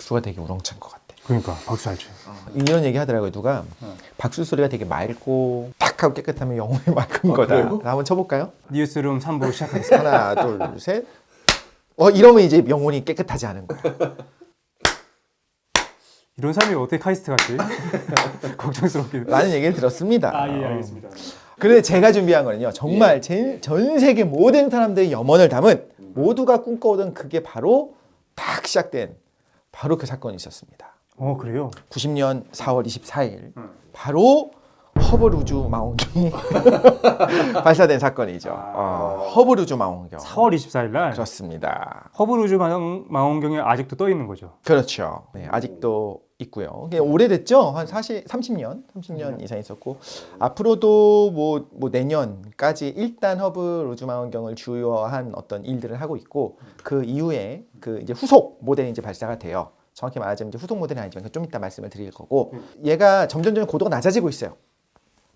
박수가 되게 우렁찬 것 같아. 그러니까 박수 잘 쳐. 이런 얘기 하더라고요. 누가 박수 소리가 되게 맑고 딱 하고 깨끗하면 영혼이 맑은 거다. 그래요? 한번 쳐볼까요? 뉴스룸 3부 시작하겠습니다. 하나, 둘, 셋. 이러면 이제 영혼이 깨끗하지 않은 거야. 이런 사람이 어떻게 카이스트 같지? 걱정스럽게. 라는 얘기를 들었습니다. 예, 알겠습니다. 그런데 제가 준비한 거는요. 정말 전 세계 모든 사람들의 염원을 담은 모두가 꿈꿔오던 그게 바로 딱 시작된 바로 그 사건이 있었습니다. 그래요? 90년 4월 24일 바로 허블 우주 망원경이 발사된 사건이죠. 허블 우주 망원경. 4월 24일 날 그렇습니다. 허블 우주 망원경이 아직도 떠 있는 거죠. 그렇죠. 네, 아직도 있고요. 오래됐죠. 한 30년 이상 있었고 앞으로도 뭐 내년까지 일단 허블 우주 망원경을 주요한 어떤 일들을 하고 있고 그 이후에 그 이제 후속 모델이 이제 발사가 돼요. 정확히 말하자면 이제 후속 모델은 아니지만 좀 이따 말씀을 드릴 거고 얘가 점점 고도가 낮아지고 있어요.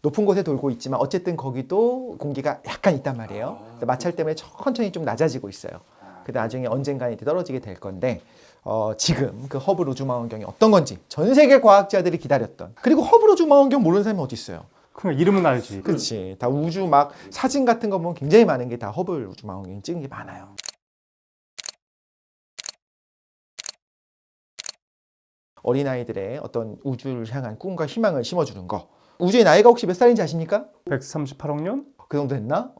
높은 곳에 돌고 있지만 어쨌든 거기도 공기가 약간 있단 말이에요. 마찰 때문에 천천히 좀 낮아지고 있어요. 근데 나중에 언젠가 이제 떨어지게 될 건데 지금 그 허블 우주 망원경이 어떤 건지 전 세계 과학자들이 기다렸던 그리고 허블 우주 망원경 모르는 사람이 어디 있어요? 그냥 이름은 알지. 그렇지. 다 우주 막 사진 같은 거 보면 굉장히 많은 게 다 허블 우주 망원경 찍은 게 많아요. 어린아이들의 어떤 우주를 향한 꿈과 희망을 심어주는 거. 우주의 나이가 혹시 몇 살인지 아십니까? 138억 년? 그 정도 됐나?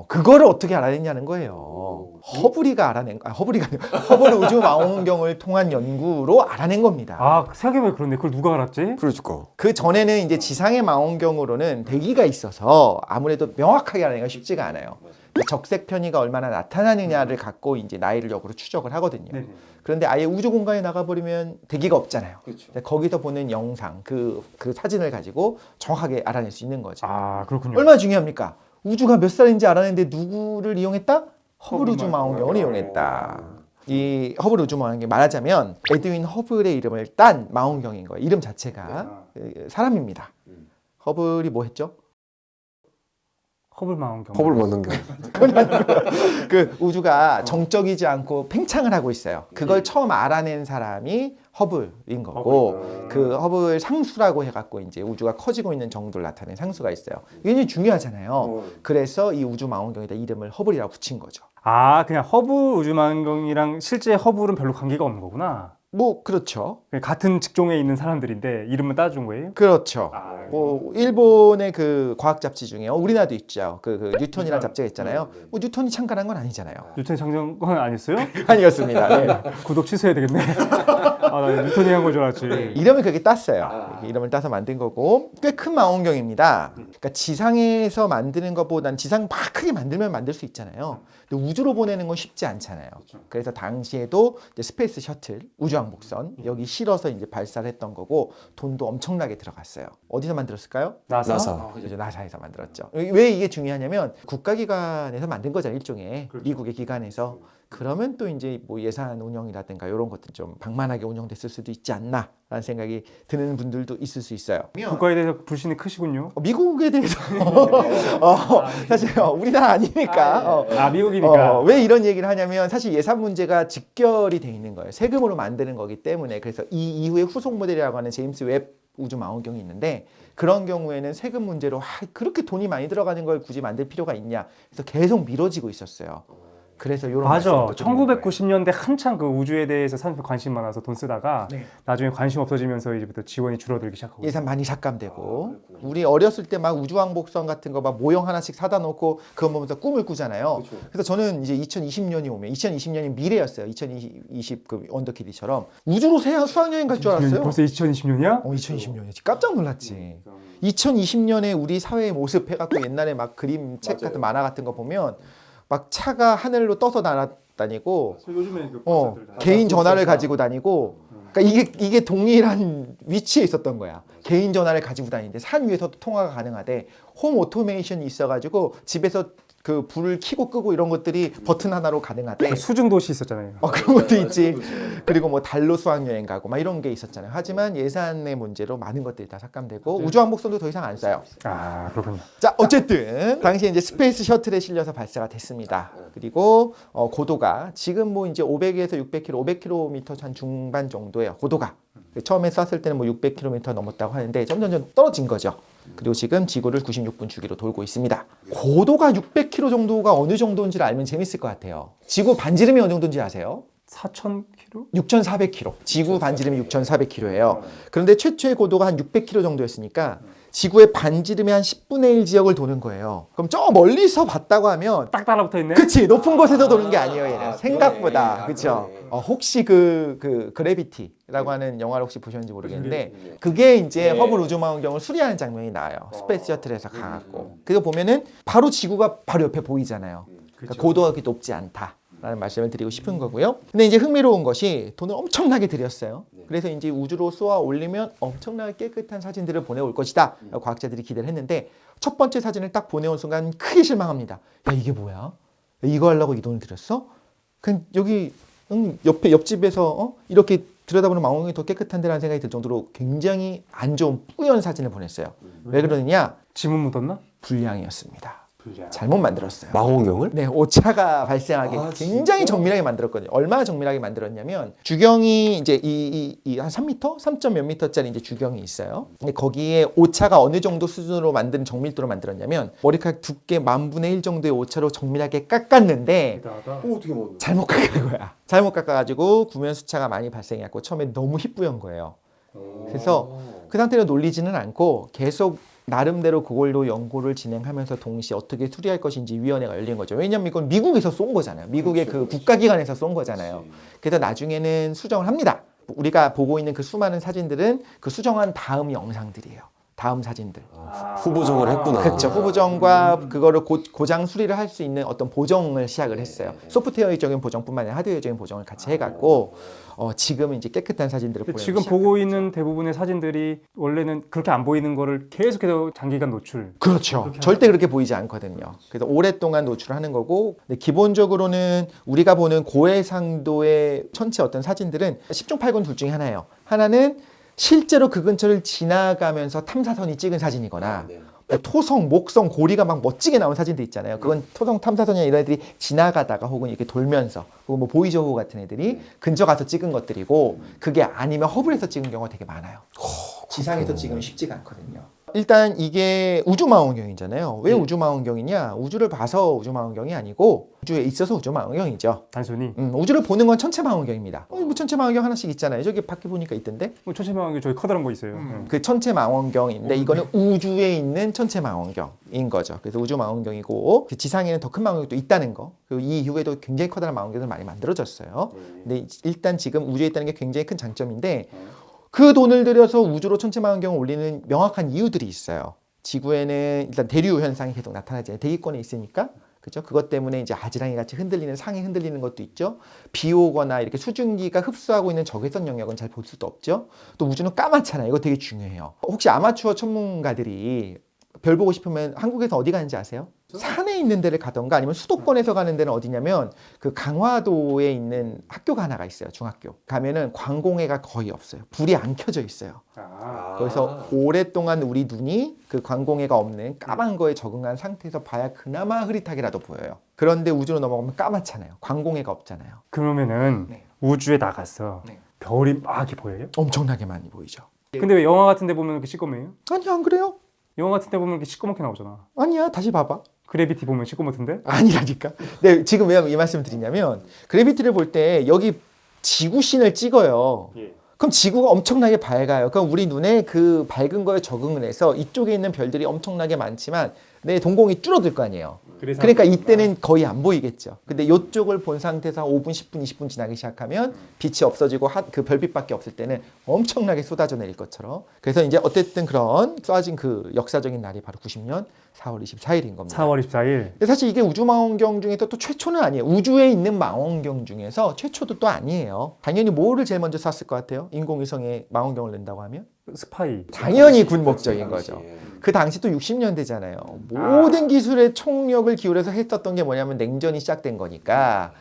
그거를 어떻게 알아냈냐는 거예요. 허블이가 알아낸, 허블이가 아니라 허블 우주 망원경을 통한 연구로 알아낸 겁니다. 생각해보면 그런데 그걸 누가 알았지? 그러니까. 그 전에는 이제 지상의 망원경으로는 대기가 있어서 아무래도 명확하게 알아내기가 쉽지가 않아요. 적색 편의가 얼마나 나타나느냐를 갖고 이제 나이를 역으로 추적을 하거든요. 네네. 그런데 아예 우주 공간에 나가버리면 대기가 없잖아요. 그렇죠. 거기서 보는 영상, 그 사진을 가지고 정확하게 알아낼 수 있는 거죠. 그렇군요. 얼마나 중요합니까? 우주가 몇 살인지 알아냈는데 누구를 이용했다? 허블 우주 망원경을 이용했다. 이 허블 우주 망원경 말하자면 에드윈 허블의 이름을 딴 망원경인 거예요. 이름 자체가 사람입니다. 허블이 뭐 했죠? 허블 망원경. 허블 망원경. 그 우주가 정적이지 않고 팽창을 하고 있어요. 그걸 처음 알아낸 사람이 허블인 거고 그 허블 상수라고 해갖고 이제 우주가 커지고 있는 정도를 나타내는 상수가 있어요. 이게 굉장히 중요하잖아요. 그래서 이 우주 망원경에다 이름을 허블이라고 붙인 거죠. 그냥 허블 우주 망원경이랑 실제 허블은 별로 관계가 없는 거구나. 뭐 그렇죠. 같은 직종에 있는 사람들인데 이름을 따준 거예요? 그렇죠. 뭐 일본의 그 과학 잡지 중에 우리나라도 있죠. 그 뉴턴이라는 잡지가 있잖아요. 뭐 뉴턴이 창간한 건 아니잖아요. 뉴턴 창정건 아니었어요? 아니었습니다. 네. 구독 취소해야 되겠네. 나 뉴턴이 한 건 줄 알았지. 이름을 그렇게 땄어요. 이렇게 이름을 따서 만든 거고 꽤 큰 망원경입니다. 그러니까 지상에서 만드는 것보다는 지상 막 크게 만들면 만들 수 있잖아요. 근데 우주로 보내는 건 쉽지 않잖아요. 그래서 당시에도 이제 스페이스 셔틀 우주왕복선 여기 실어서 이제 발사를 했던 거고 돈도 엄청나게 들어갔어요. 어디서 만들었을까요? 나사. 그죠, 나사에서 만들었죠. 왜 이게 중요하냐면 국가기관에서 만든 거잖아요. 일종의 미국의 기관에서. 그러면 또 이제 뭐 예산 운영이라든가 이런 것들 좀 방만하게 운영됐을 수도 있지 않나라는 생각이 드는 분들도 있을 수 있어요. 국가에 대해서 불신이 크시군요. 미국에 대해서 사실 우리나라 아니니까 미국이니까. 왜 이런 얘기를 하냐면 사실 예산 문제가 직결이 돼 있는 거예요. 세금으로 만드는 거기 때문에. 그래서 이 이후에 후속 모델이라고 하는 제임스 웹 우주 망원경이 있는데 그런 경우에는 세금 문제로 그렇게 돈이 많이 들어가는 걸 굳이 만들 필요가 있냐. 그래서 계속 미뤄지고 있었어요. 그래서 이런 맞아. 말씀을 드리는 거예요. 1990년대 한창 그 우주에 대해서 사람들 관심 많아서 돈 쓰다가 나중에 관심 없어지면서 이제부터 지원이 줄어들기 시작하고. 예산 많이 삭감되고 우리 어렸을 때 막 우주왕복선 같은 거 막 모형 하나씩 사다 놓고 그거 보면서 꿈을 꾸잖아요. 그래서 저는 이제 2020년이 오면 2020년이 미래였어요. 2020 그 원더키드처럼 우주로 수학여행 갈 줄 알았어요. 벌써 2020년이야? 2020년이지. 깜짝 놀랐지. 2020년에 우리 사회의 모습 해갖고 옛날에 막 그림책 같은 만화 같은 거 보면 막 차가 하늘로 떠서 날아다니고 요즘에 그 개인 전화를 가지고 다니고 그러니까 이게 동일한 위치에 있었던 거야. 개인 전화를 가지고 다니는데 산 위에서도 통화가 가능하대. 홈 오토메이션이 있어가지고 집에서 그 불을 켜고 끄고 이런 것들이 버튼 하나로 가능하대. 수중 도시 있었잖아요. 그런 것도 있지. 그리고 뭐 달로 수학여행 가고 막 이런 게 있었잖아요. 하지만 예산의 문제로 많은 것들이 다 삭감되고 우주왕복선도 더 이상 안 써요. 아 그렇군요. 자, 어쨌든 당시에 이제 스페이스 셔틀에 실려서 발사가 됐습니다. 그리고 고도가 지금 뭐 이제 500에서 600km, 500km 한 중반 정도예요. 고도가. 처음에 쐈을 때는 뭐 600km 넘었다고 하는데 점점 떨어진 거죠. 그리고 지금 지구를 96분 주기로 돌고 있습니다. 고도가 600km 정도가 어느 정도인지를 알면 재밌을 것 같아요. 지구 반지름이 어느 정도인지 아세요? 4,000km? 6,400km. 지구 반지름이 6,400km예요. 그런데 최초의 고도가 한 600km 정도였으니까 지구의 반지름의 한 10분의 1 지역을 도는 거예요. 그럼 저 멀리서 봤다고 하면 딱 달라붙어 있네. 그치, 높은 곳에서 도는 게 아니에요, 얘는. 생각보다. 그쵸? 혹시 그래비티라고 하는 영화를 혹시 보셨는지 모르겠는데 그게 이제 허블 우주망원경을 수리하는 장면이 나와요. 스페이스 셔틀에서 가갖고. 그거 보면은 바로 지구가 바로 옆에 보이잖아요. 그러니까 고도가 그렇게 높지 않다. 라는 말씀을 드리고 싶은 거고요. 근데 이제 흥미로운 것이 돈을 엄청나게 들였어요. 그래서 이제 우주로 쏘아 올리면 엄청나게 깨끗한 사진들을 보내올 것이다. 라고 과학자들이 기대를 했는데 첫 번째 사진을 딱 보내온 순간 크게 실망합니다. 야, 이게 뭐야? 야, 이거 하려고 이 돈을 들였어? 그냥 여기 옆집에서 이렇게 들여다보는 망원경이 더 깨끗한데라는 생각이 들 정도로 굉장히 안 좋은 뿌연 사진을 보냈어요. 왜 그러느냐? 지문 묻었나? 불량이었습니다. 잘못 만들었어요. 망원경을? 네, 오차가 발생하게 굉장히 정밀하게 만들었거든요. 얼마나 정밀하게 만들었냐면 주경이 이제 한 3m, 3점 몇 미터짜리 이제 주경이 있어요. 근데 거기에 오차가 어느 정도 수준으로 만든 정밀도로 만들었냐면 머리카락 두께 10,000분의 1 정도의 오차로 정밀하게 깎았는데 어떻게 먹는 잘못 깎은 거야. 잘못 깎아가지고 구면 수차가 많이 발생했고 처음에 너무 희뿌연 거예요. 그래서 그 상태로 놀리지는 않고 계속 나름대로 그걸로 연구를 진행하면서 동시에 어떻게 수리할 것인지 위원회가 열린 거죠. 왜냐면 이건 미국에서 쏜 거잖아요. 미국의 그 국가기관에서 쏜 거잖아요. 그래서 나중에는 수정을 합니다. 우리가 보고 있는 그 수많은 사진들은 그 수정한 다음 영상들이에요. 다음 사진들. 후보정을 했구나. 그렇죠. 후보정과 그거를 고장 수리를 할 수 있는 어떤 보정을 시작을 했어요. 소프트웨어적인 보정뿐만 아니라 하드웨어적인 보정을 같이 해갖고 지금은 이제 깨끗한 사진들을 보여주고 지금 보고 있는 대부분의 사진들이 원래는 그렇게 안 보이는 거를 계속해서 장기간 노출. 그렇죠. 절대 그렇게 보이지 않거든요. 그래서 오랫동안 노출을 하는 거고 근데 기본적으로는 우리가 보는 고해상도의 천체 어떤 사진들은 10중 8구 둘 중에 하나예요. 하나는 실제로 그 근처를 지나가면서 탐사선이 찍은 사진이거나 토성, 목성, 고리가 막 멋지게 나온 사진도 있잖아요. 그건 토성 탐사선이나 이런 애들이 지나가다가 혹은 이렇게 돌면서 혹은 뭐 보이저호 같은 애들이 근처 가서 찍은 것들이고 그게 아니면 허블에서 찍은 경우가 되게 많아요. 지상에서 찍으면 쉽지가 않거든요. 일단 이게 우주망원경이잖아요. 왜 우주망원경이냐? 우주를 봐서 우주망원경이 아니고 우주에 있어서 우주망원경이죠. 단순히 우주를 보는 건 천체망원경입니다. 뭐 천체망원경 하나씩 있잖아요. 저기 밖에 보니까 있던데. 뭐 천체망원경 저기 커다란 거 있어요. 그 천체망원경인데 이거는 우주에 있는 천체망원경인 거죠. 그래서 우주망원경이고 지상에는 더 큰 망원경도 있다는 거. 그리고 이 이후에도 굉장히 커다란 망원경들 많이 만들어졌어요. 근데 일단 지금 우주에 있다는 게 굉장히 큰 장점인데 그 돈을 들여서 우주로 천체망원경을 올리는 명확한 이유들이 있어요. 지구에는 일단 대류 현상이 계속 나타나잖아요. 대기권에 있으니까. 그죠? 그것 때문에 이제 아지랑이 같이 흔들리는 상이 흔들리는 것도 있죠. 비 오거나 이렇게 수증기가 흡수하고 있는 적외선 영역은 잘 볼 수도 없죠. 또 우주는 까맣잖아요. 이거 되게 중요해요. 혹시 아마추어 전문가들이 별 보고 싶으면 한국에서 어디 가는지 아세요? 산에 있는 데를 가던가 아니면 수도권에서 가는 데는 어디냐면 그 강화도에 있는 학교가 하나가 있어요. 중학교. 가면은 광공해가 거의 없어요. 불이 안 켜져 있어요. 그래서 오랫동안 우리 눈이 그 광공해가 없는 까만 거에 적응한 상태에서 봐야 그나마 흐릿하게라도 보여요. 그런데 우주로 넘어가면 까맣잖아요. 광공해가 없잖아요. 그러면은 네. 우주에 나가서 네. 별이 막 이렇게 보여요? 엄청나게 많이 보이죠. 근데 왜 영화 같은 데 보면 이렇게 시꺼매요? 아니 안 그래요? 영화 같은 데 보면 이렇게 시꺼멓게 나오잖아. 아니야. 다시 봐봐. 그래비티 보면 시꺼멓던데? 아니라니까. 네, 지금 왜 이 말씀을 드리냐면 그래비티를 볼 때 여기 지구씬을 찍어요. 그럼 지구가 엄청나게 밝아요. 그럼 우리 눈에 그 밝은 거에 적응을 해서 이쪽에 있는 별들이 엄청나게 많지만 내 동공이 줄어들 거 아니에요. 그러니까 이때는 거의 안 보이겠죠. 근데 이쪽을 본 상태에서 한 5분, 10분, 20분 지나기 시작하면 빛이 없어지고 그 별빛밖에 없을 때는 엄청나게 쏟아져 내릴 것처럼. 그래서 이제 어쨌든 그런 쏘아진 그 역사적인 날이 바로 90년 4월 24일인 겁니다. 4월 24일. 근데 사실 이게 우주망원경 중에서 또 최초는 아니에요. 우주에 있는 망원경 중에서 최초도 또 아니에요. 당연히 뭐를 제일 먼저 쐈을 것 같아요? 인공위성에 망원경을 낸다고 하면? 스파이. 당연히 군 목적인 거죠. 예. 그 당시 또 60년대잖아요. 모든 기술에 총력을 기울여서 했었던 게 뭐냐면 냉전이 시작된 거니까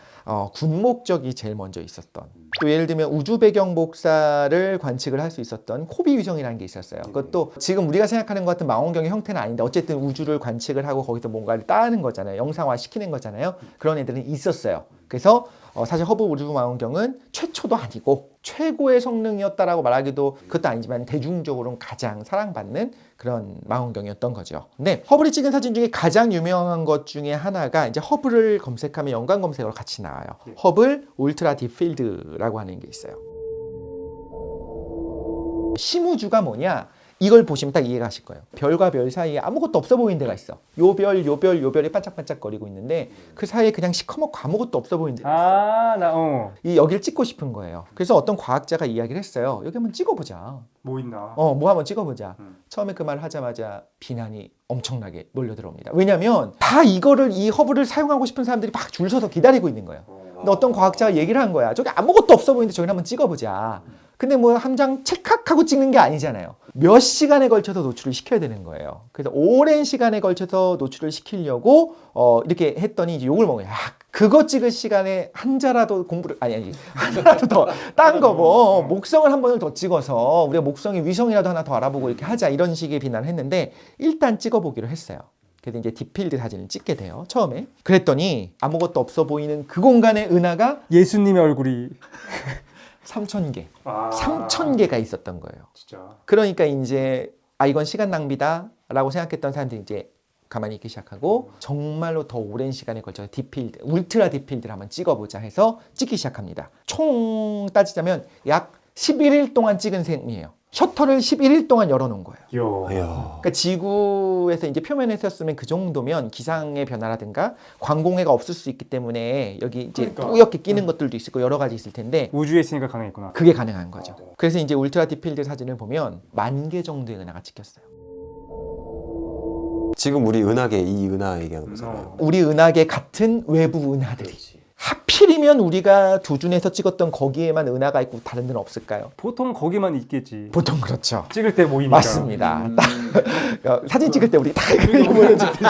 군 목적이 제일 먼저 있었던. 또 예를 들면 우주 배경 복사를 관측을 할 수 있었던 코비 위성이라는 게 있었어요. 그것도 지금 우리가 생각하는 것 같은 망원경의 형태는 아닌데 어쨌든 우주를 관측을 하고 거기서 뭔가를 따는 거잖아요. 영상화 시키는 거잖아요. 그런 애들은 있었어요. 그래서 사실 허블 우주 망원경은 최초도 아니고 최고의 성능이었다라고 말하기도 그것도 아니지만 대중적으로는 가장 사랑받는 그런 망원경이었던 거죠. 근데 허블이 찍은 사진 중에 가장 유명한 것 중에 하나가 이제 허블을 검색하면 연관 검색어로 같이 나와요. 허블 울트라 딥필드라고 하는 게 있어요. 심우주가 뭐냐? 이걸 보시면 딱 이해가 하실 거예요. 별과 별 사이에 아무것도 없어 보이는 데가 있어. 요 별, 요 별, 요 별이 반짝반짝거리고 있는데 그 사이에 그냥 시커멓고 아무것도 없어 보이는 데가 있어. 여길 찍고 싶은 거예요. 그래서 어떤 과학자가 이야기를 했어요. 여기 한번 찍어보자. 뭐 있나? 뭐 한번 찍어보자. 처음에 그 말을 하자마자 비난이 엄청나게 몰려들어옵니다. 왜냐면 다 이 허블을 사용하고 싶은 사람들이 막 줄 서서 기다리고 있는 거예요. 근데 어떤 과학자가 얘기를 한 거야. 저기 아무것도 없어 보이는데 저기 한번 찍어보자. 근데 뭐 한 장 찰칵하고 찍는 게 아니잖아요. 몇 시간에 걸쳐서 노출을 시켜야 되는 거예요. 그래서 오랜 시간에 걸쳐서 노출을 시키려고 이렇게 했더니 이제 욕을 먹어요. 그거 찍을 시간에 한자라도 공부를 하나라도 더 딴 거고 목성을 한 번을 더 찍어서 우리가 목성의 위성이라도 하나 더 알아보고 이렇게 하자 이런 식의 비난을 했는데 일단 찍어보기로 했어요. 그래서 이제 딥필드 사진을 찍게 돼요. 처음에. 그랬더니 아무것도 없어 보이는 그 공간에 은하가 예수님의 얼굴이 3,000개. 3,000개가 있었던 거예요. 진짜. 그러니까 이제 이건 시간 낭비다라고 생각했던 사람들이 이제 가만히 있기 시작하고 정말로 더 오랜 시간에 걸쳐서 딥필드, 울트라 딥필드를 한번 찍어보자 해서 찍기 시작합니다. 총 따지자면 약 11일 동안 찍은 셈이에요. 셔터를 11일 동안 열어놓은 거예요. 그러니까 지구에서 이제 표면에 있었으면 그 정도면 기상의 변화라든가 광공해가 없을 수 있기 때문에 여기 이제 뿌옇게 끼는 것들도 있을 거고 여러 가지 있을 텐데 우주에 있으니까 가능했구나. 그게 가능한 거죠. 그래서 이제 울트라 딥필드 사진을 보면 10,000개 정도의 은하가 찍혔어요. 지금 우리 은하계 이 은하 얘기하는 거잖아요. 우리 은하계 같은 외부 은하들이. 하필이면 우리가 두준에서 찍었던 거기에만 은하가 있고 다른 데는 없을까요? 보통 거기만 있겠지. 보통 그렇죠. 찍을 때 모이니까. 맞습니다. 사진 찍을 때 우리 다 이렇게 보여주듯이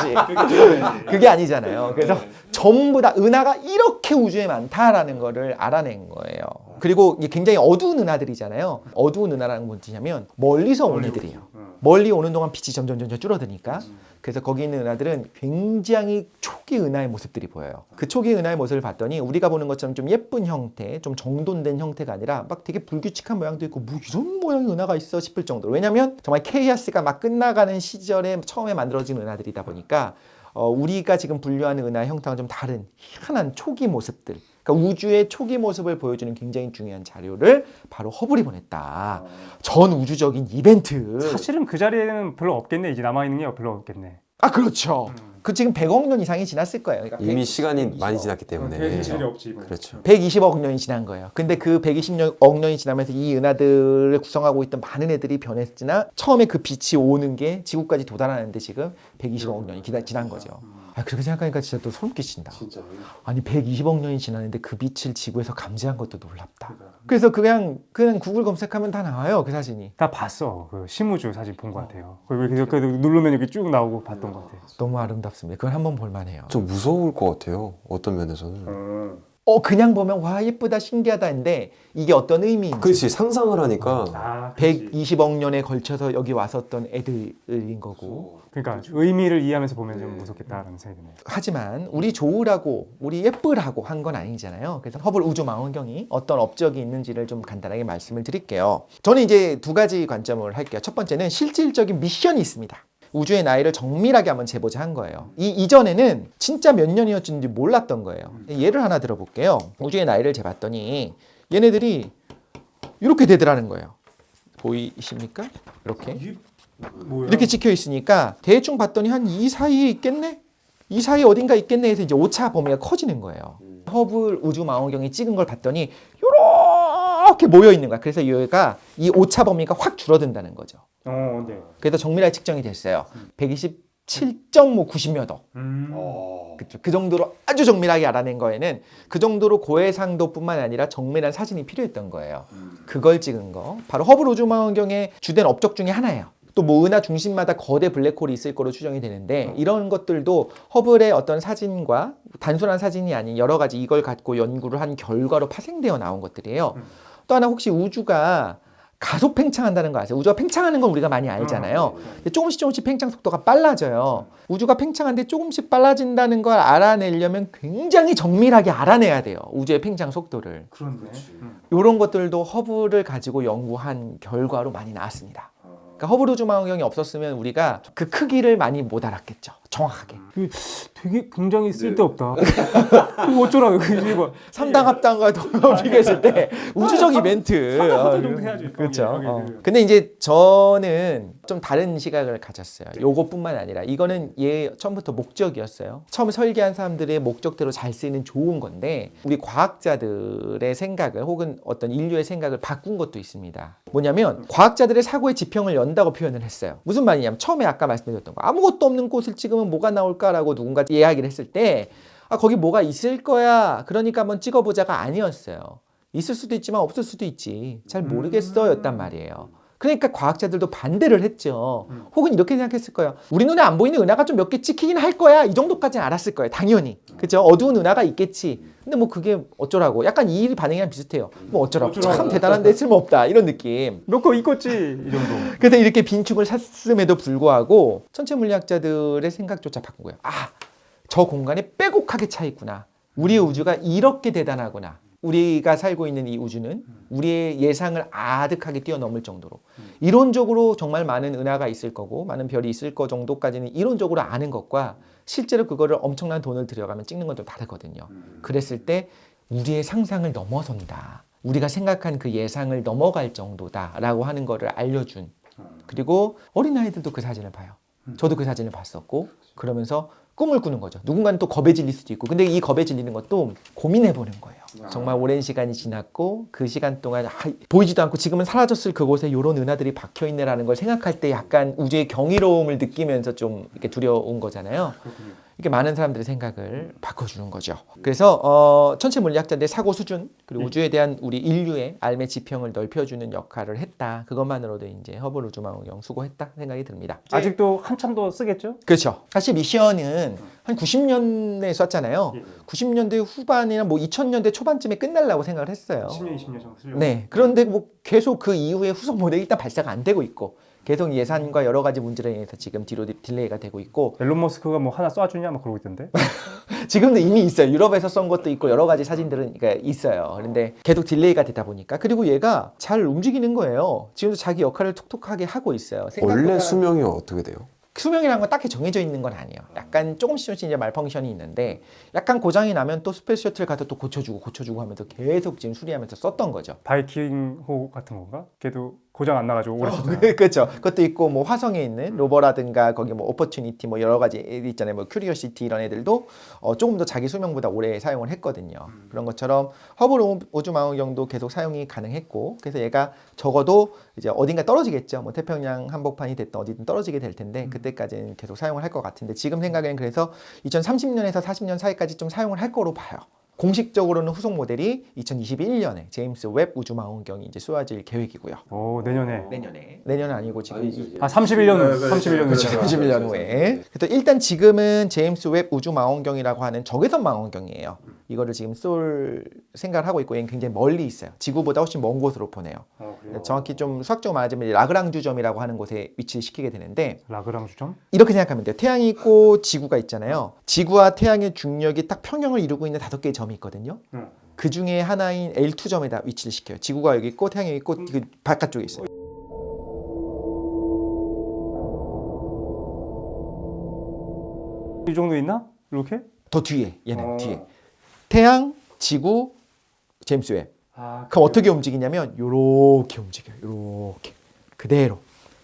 그게 아니잖아요. 그래서 전부 다 은하가 이렇게 우주에 많다라는 거를 알아낸 거예요. 그리고 이게 굉장히 어두운 은하들이잖아요. 어두운 은하라는 건 뭐냐면 멀리서 온 애들이에요. 멀리 오는 동안 빛이 점점 줄어드니까. 그래서 거기 있는 은하들은 굉장히 초기 은하의 모습들이 보여요. 그 초기 은하의 모습을 봤더니 우리가 보는 것처럼 좀 예쁜 형태, 좀 정돈된 형태가 아니라 막 되게 불규칙한 모양도 있고 뭐 이런 모양의 은하가 있어 싶을 정도로. 왜냐면 정말 케이아스가 막 끝나가는 시절에 처음에 만들어진 은하들이다 보니까 우리가 지금 분류하는 은하의 형태와 좀 다른 희한한 초기 모습들. 그러니까 우주의 초기 모습을 보여주는 굉장히 중요한 자료를 바로 허블이 보냈다. 전 우주적인 이벤트. 사실은 그 자리에는 별로 없겠네. 이제 남아있는 게 별로 없겠네. 그렇죠. 그 지금 100억 년 이상이 지났을 거예요. 그러니까 이미 시간이 많이 지났기 때문에. 없지. 그렇죠. 120억 년이 지난 거예요. 근데 그 120억 년이 지나면서 이 은하들을 구성하고 있던 많은 애들이 변했으나 처음에 그 빛이 오는 게 지구까지 도달하는데 지금 120억 년이 지난 거죠. 그렇게 생각하니까 진짜 또 소름 끼친다. 진짜. 아니 120억 년이 지났는데 그 빛을 지구에서 감지한 것도 놀랍다. 그래서 그냥 구글 검색하면 다 나와요. 그 사진이. 다 봤어. 그 심우주 사진 본 것 같아요. 그래서 누르면 여기 쭉 나오고 봤던 것 같아요. 너무 아름답습니다. 그건 한번 볼만해요. 좀 무서울 것 같아요. 어떤 면에서는. 그냥 보면 와 예쁘다 신기하다인데 이게 어떤 의미인지. 그렇지, 상상을 하니까. 120억 년에 걸쳐서 여기 왔었던 애들인 거고. 그러니까 의미를 이해하면서 보면 좀 무섭겠다라는 생각이 드네요. 하지만 우리 좋으라고 우리 예쁘라고 한 건 아니잖아요. 그래서 허블 우주 망원경이 어떤 업적이 있는지를 좀 간단하게 말씀을 드릴게요. 저는 이제 두 가지 관점을 할게요. 첫 번째는 실질적인 미션이 있습니다. 우주의 나이를 정밀하게 한번 재보자 한 거예요. 이전에는 진짜 몇 년이었는지 몰랐던 거예요. 예를 하나 들어볼게요. 우주의 나이를 재봤더니 얘네들이 이렇게 되더라는 거예요. 보이십니까? 이렇게. 이렇게 찍혀 있으니까 대충 봤더니 한 이 사이에 있겠네? 이 사이에 어딘가 있겠네 해서 이제 오차 범위가 커지는 거예요. 허블 우주 망원경이 찍은 걸 봤더니 이렇게 모여 있는 거야. 그래서 얘가 이 오차 범위가 확 줄어든다는 거죠. 네. 그래서 정밀하게 측정이 됐어요. 120 7.90몇 억. 그쵸. 그 정도로 아주 정밀하게 알아낸 거에는 그 정도로 고해상도뿐만 아니라 정밀한 사진이 필요했던 거예요. 그걸 찍은 거 바로 허블 우주망원경의 주된 업적 중에 하나예요. 또 뭐 은하 중심마다 거대 블랙홀이 있을 거로 추정이 되는데 이런 것들도 허블의 어떤 사진과 단순한 사진이 아닌 여러 가지 이걸 갖고 연구를 한 결과로 파생되어 나온 것들이에요. 또 하나 혹시 우주가 가속 팽창한다는 거 아세요? 우주가 팽창하는 건 우리가 많이 알잖아요. 근데 조금씩 팽창 속도가 빨라져요. 우주가 팽창한데 조금씩 빨라진다는 걸 알아내려면 굉장히 정밀하게 알아내야 돼요. 우주의 팽창 속도를. 그렇네. 이런 것들도 허블을 가지고 연구한 결과로 많이 나왔습니다. 그러니까 허블 우주망원경이 없었으면 우리가 그 크기를 많이 못 알았겠죠. 정확하게. 되게 굉장히 쓸데없다. 그거 어쩌라고 이거. 3당 합당과 동업 비교했을 때 우주적 이벤트. 정도 해야지. 그렇죠. 근데 이제 저는 좀 다른 시각을 가졌어요. 요것뿐만 아니라 이거는 얘 처음부터 목적이었어요. 처음 설계한 사람들의 목적대로 잘 쓰이는 좋은 건데 우리 과학자들의 생각을 혹은 어떤 인류의 생각을 바꾼 것도 있습니다. 뭐냐면 과학자들의 사고의 지평을 연다고 표현을 했어요. 무슨 말이냐면 처음에 아까 말씀드렸던 거 아무것도 없는 꽃을 찍으면 뭐가 나올까라고 누군가 이야기를 했을 때 거기 뭐가 있을 거야 그러니까 한번 찍어보자가 아니었어요. 있을 수도 있지만 없을 수도 있지 잘 모르겠어 였단 말이에요. 그러니까 과학자들도 반대를 했죠. 혹은 이렇게 생각했을 거예요. 우리 눈에 안 보이는 은하가 좀 몇 개 찍히긴 할 거야. 이 정도까지는 알았을 거예요. 당연히. 그죠? 어두운 은하가 있겠지. 근데 뭐 그게 어쩌라고. 약간 이 반응이랑 비슷해요. 뭐 어쩌라고. 참 대단한데 쓸모없다. 이런 느낌. 몇 거 있겠지 이 정도. 그래서 이렇게 빈축을 샀음에도 불구하고 천체 물리학자들의 생각조차 바꾼 거예요. 저 공간에 빼곡하게 차 있구나. 우리의 우주가 이렇게 대단하구나. 우리가 살고 있는 이 우주는 우리의 예상을 아득하게 뛰어넘을 정도로 이론적으로 정말 많은 은하가 있을 거고 많은 별이 있을 거 정도까지는 이론적으로 아는 것과 실제로 그거를 엄청난 돈을 들여가면 찍는 건 좀 다르거든요. 그랬을 때 우리의 상상을 넘어선다. 우리가 생각한 그 예상을 넘어갈 정도다라고 하는 거를 알려준. 그리고 어린아이들도 그 사진을 봐요. 저도 그 사진을 봤었고 그러면서 꿈을 꾸는 거죠. 누군가는 또 겁에 질릴 수도 있고 근데 이 겁에 질리는 것도 고민해보는 거예요. 정말 오랜 시간이 지났고 그 시간 동안 보이지도 않고 지금은 사라졌을 그곳에 이런 은하들이 박혀있네라는 걸 생각할 때 약간 우주의 경이로움을 느끼면서 좀 이렇게 두려운 거잖아요. 이게 많은 사람들의 생각을 바꿔주는 거죠. 그래서 천체 물리학자들의 사고 수준 그리고 우주에 대한 우리 인류의 삶의 지평을 넓혀주는 역할을 했다. 그것만으로도 이제 허블 우주망원경 수고했다 생각이 듭니다. 아직도 한참 더 쓰겠죠? 그렇죠. 사실 미션은 한 90년대에 썼잖아요. 90년대 후반이나 뭐 2000년대 초반쯤에 끝날라고 생각을 했어요. 10년, 20년 정도 쓰려고. 네. 그런데 뭐 계속 그 이후에 후속 모델이 일단 발사가 안 되고 있고 계속 예산과 여러 가지 문제로 인해서 지금 뒤로 딜레이가 되고 있고 앨런 머스크가 뭐 하나 쏴주냐 막 그러고 있던데. 지금도 이미 있어요. 유럽에서 쏜 것도 있고 여러 가지 사진들은 있어요. 그런데 계속 딜레이가 되다 보니까 그리고 얘가 잘 움직이는 거예요. 지금도 자기 역할을 톡톡하게 하고 있어요. 원래 수명이 어떻게 돼요? 수명이라는 건 딱히 정해져 있는 건 아니에요. 약간 조금씩 이제 말펑션이 있는데 약간 고장이 나면 또 스페이스 셔틀 가서 또 고쳐주고 하면서 계속 지금 수리하면서 썼던 거죠. 바이킹호 같은 건가? 걔도 고장 안 나가지고 오래 썼잖아요. 그렇죠. 그것도 있고 뭐 화성에 있는 로버라든가 거기 뭐 오퍼튜니티 뭐 여러 가지 애들 있잖아요. 뭐 큐리오시티 이런 애들도 조금 더 자기 수명보다 오래 사용을 했거든요. 그런 것처럼 허블 우주망원경도 계속 사용이 가능했고 그래서 얘가 적어도 이제 어딘가 떨어지겠죠. 뭐 태평양 한복판이 됐든 어디든 떨어지게 될 텐데 그때까지는 계속 사용을 할 것 같은데 지금 생각에는 그래서 2030년에서 40년 사이까지 좀 사용을 할 거로 봐요. 공식적으로는 후속 모델이 2021년에 제임스 웹 우주망원경이 이제 쏘아질 계획이고요. 오, 내년에. 내년은 아니고 지금 31년 후. 31년 그렇죠. 31년 후에. 그래서 일단 지금은 제임스 웹 우주망원경이라고 하는 적외선 망원경이에요. 이거를 지금 쏠 생각을 하고 있고 얘는 굉장히 멀리 있어요. 지구보다 훨씬 먼 곳으로 보내요. 정확히 좀 수학적으로 말하자면 라그랑주점이라고 하는 곳에 위치시키게 되는데 라그랑주점? 이렇게 생각하면 돼요. 태양이 있고 지구가 있잖아요. 지구와 태양의 중력이 딱 평형을 이루고 있는 5개의 점이 있거든요. 그 중에 하나인 L2점에다 위치를 시켜요. 지구가 여기 있고 태양이 여기 있고 그 바깥쪽에 있어요. 이 정도 있나? 이렇게? 더 뒤에 얘는 뒤에 태양, 지구, 제임스 웹. 그럼 어떻게 움직이냐면 요렇게 움직여요. 요렇게 그대로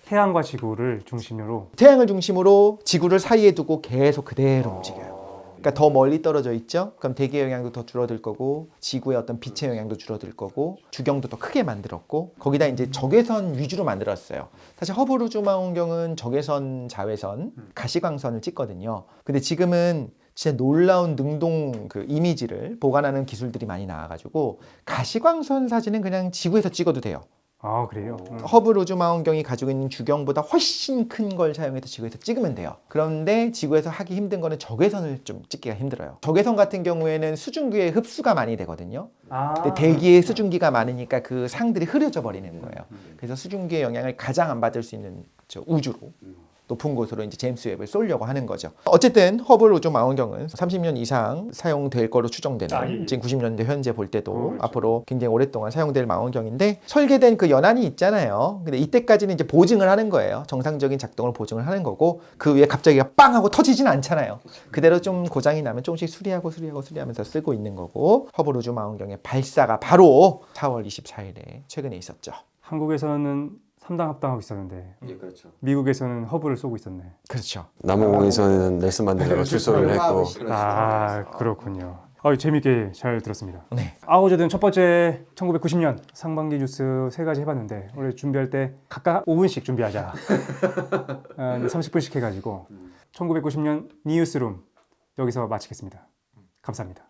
태양과 지구를 중심으로. 태양을 중심으로 지구를 사이에 두고 계속 그대로 움직여요. 그러니까 더 멀리 떨어져 있죠. 그럼 대기의 영향도 더 줄어들 거고 지구의 어떤 빛의 영향도 줄어들 거고 주경도 더 크게 만들었고 거기다 이제 적외선 위주로 만들었어요. 사실 허블 우주망원경은 적외선, 자외선, 가시광선을 찍거든요. 근데 지금은 진짜 놀라운 능동 그 이미지를 보관하는 기술들이 많이 나와가지고 가시광선 사진은 그냥 지구에서 찍어도 돼요. 아 그래요? 허블 우주망원경이 가지고 있는 주경보다 훨씬 큰 걸 사용해서 지구에서 찍으면 돼요. 그런데 지구에서 하기 힘든 거는 적외선을 좀 찍기가 힘들어요. 적외선 같은 경우에는 수증기의 흡수가 많이 되거든요. 근데 대기에 수증기가 많으니까 그 상들이 흐려져 버리는 거예요. 그래서 수증기의 영향을 가장 안 받을 수 있는 우주로 높은 곳으로 이제 제임스 웹을 쏠려고 하는 거죠. 어쨌든 허블 우주 망원경은 30년 이상 사용될 거로 추정되는 지금 90년대 현재 볼 때도 그렇죠. 앞으로 굉장히 오랫동안 사용될 망원경인데 설계된 그 연한이 있잖아요. 근데 이때까지는 이제 보증을 하는 거예요. 정상적인 작동을 보증을 하는 거고 그 위에 갑자기 빵 하고 터지진 않잖아요. 그대로 좀 고장이 나면 조금씩 수리하면서 쓰고 있는 거고 허블 우주 망원경의 발사가 바로 4월 24일에 최근에 있었죠. 한국에서는 3당 합당하고 있었는데 예, 그렇죠. 미국에서는 허블을 쏘고 있었네. 그렇죠. 남아공에서는 넬슨 만델라가 출소를 했고 아 그렇군요. 재밌게 잘 들었습니다. 네. 어쨌든 첫 번째 1990년 상반기 뉴스 3가지 해봤는데 원래 준비할 때 각각 5분씩 준비하자. 30분씩 해가지고 1990년 뉴스룸 여기서 마치겠습니다. 감사합니다.